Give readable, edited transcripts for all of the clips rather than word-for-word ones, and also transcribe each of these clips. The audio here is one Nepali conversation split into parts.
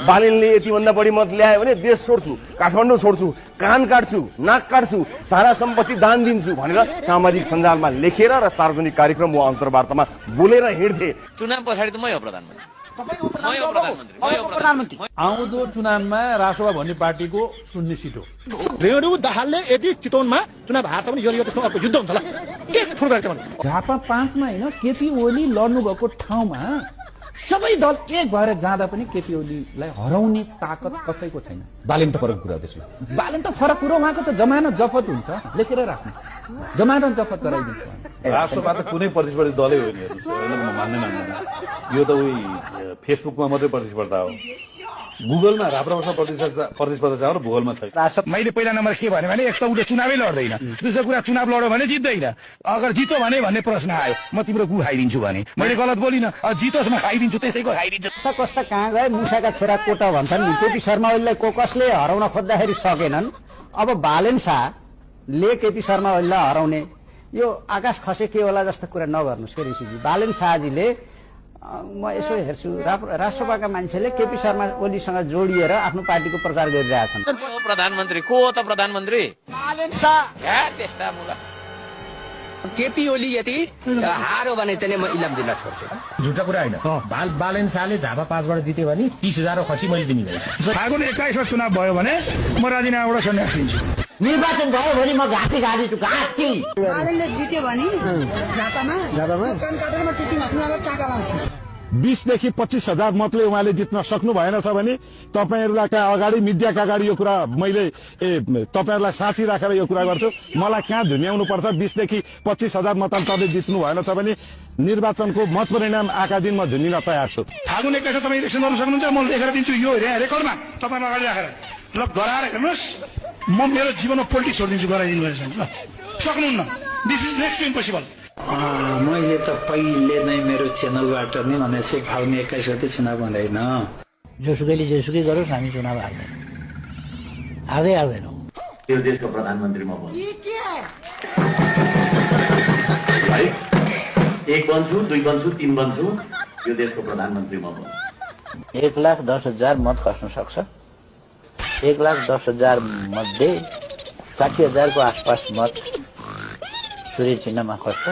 बालेनले यतिभन्दा बढी मत ल्यायो भने देश छोड्छु, काठमाडौँ छोड्छु, कान काट्छु, नाक काट्छु, सारा सम्पत्ति दान दिन्छु भनेर सामाजिक सञ्जालमा लेखेर र सार्वजनिक कार्यक्रम वा अन्तर्वार्तामा बोलेर हिँड्थे। चुनाव पछाडि त मै हो प्रधानमन्त्री। आउँदो चुनावमा रासोवा भन्ने पार्टीको सुनिश्चित हो। रेणु दाहालले यदि चितवनमा चुनाव हार्छ भने यो त्यसमा अर्को युद्ध हुन्छ होला के ठुलो गरेको भने झापा 5 मा हैन केपी ओली लड्नु भएको ठाउँमा सबै दल एक भएर जाँदा पनि केपी ओलीलाई हराउने ताकत कसैको छैन। बालेन त फरक कुरा त्यसमा। बालेन त फरक कुरो, उहाँको त जमानत जफत हुन्छ, लेखेर राख्नु, जमानत जफत गराइदिन्छ। राष्ट्रवाद त कुनै प्रतिस्पर्धी दलै होइन, म मान्दैन। यो त उही फेसबुकमा मात्रै प्रतिस्पर्धा हो। गुगलमा राप्रपासँग प्रतिस्पर्धा छ र भूगोलमा छैन। मैले पहिला नम्बर के भने एक त उसले चुनावै लड्दैन, दोस्रो कुरा चुनाव लड्यो भने जित्दैन, अगर जित्यो भने भन्ने प्रश्न आयो म तिम्रो गु खाइदिन्छु भने मैले गलत बोलिनँ, जितोस् म खाइदिन्छु, त्यसैको खाइदिन्छु। कस्ता कहाँ गए मुसाका छोरा कोटा भन्छन् नि, केपी शर्मा ओलीलाई कसले हराउन खोज्दाखेरि सकेनन्। अब बालेन शाहले केपी शर्मा ओलीलाई हराउने यो आकाश खसे के होला जस्तो कुरा नगर्नुहोस् के ऋषिजी। बालेन शाहजीले म यसो हेर्छु राष्ट्रसभाका मान्छेले केपी शर्मा ओलीसँग जोडिएर आफ्नो पार्टीको प्रचार गरिरहेछन्। प्रधानमन्त्री को हो त प्रधानमन्त्री? बालेन शाह त्यस्ता मुला केपी ओली यदि हारो भने चाहिँ म इलाम जिल्ला छोड्छु। झुटा कुरा होइन। बालेन शाहले झापा 5 बाट जित्यो भने 30,000 खसी मैले दिने भएँ। फागुन 21 मा चुनाव भयो भने म राजीनामाबाट सन्यास लिन्छु। निर्वाचन भयो भने म घाँटी घाँटी बालेनले जित्यो भने झापामा काटेरमा टिकिङ हस्पिटलमा टाका लाउँछु। 20 देखि 25,000 मतले उहाँले जित्न सक्नु भएन छ भने तपाईहरुलाई अगाडि मिडियाका अगाडि यो कुरा मैले तपाईहरुलाई साथी राखेर यो कुरा गर्छु। मलाई कहाँ धुन्याउनु पर्छ? 20 देखि 25,000 मतान्तरले जित्नु भएन छ भने निर्वाचनको मत परिणाम आका दिन म झुन्डिन तयार छु। फागुन 21 तपाईँ इलेक्सन गर्नु सक्नुहुन्छ, म लेखेर दिन्छु यो रेकर्डमा तपाईहरु अगाडि राखेर। ल गराएर हेर्नुहोस्, म मेरो जीवनमा पोलिटिक्स छोडिदिन्छु गराइदिनु भएछ ल सक्नुहुन्न। This is next to impossible. मैले त पहिले नै मेरो च्यानलबाट नै भनेको छु फागुन 21 गते चुनाव हुँदैन। जोसुकैले जेसुकै गरोस् हामी चुनाव हार्दैनौँ। यो देशको प्रधानमन्त्री म बन्छु। 1 बन्छु, 2 बन्छु, 3 बन्छु, यो देशको प्रधानमन्त्री म बन्छु। 1,10,000 मत खस्न सक्छ। 1,10,000 मध्ये 60,000 को आसपास मत सूर्य चिन्हमा खस्छ।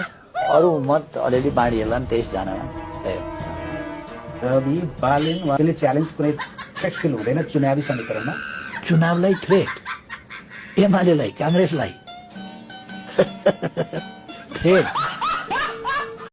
अरू मत अलिअलि बाँडिएला नि 23 जनामा। रवि बालेन उहाँले च्यालेन्ज कुनै थ्रेट फिल हुँदैन चुनावी समीकरणमा। चुनावलाई थ्रेट, एमालेलाई काङ्ग्रेसलाई थ्रेट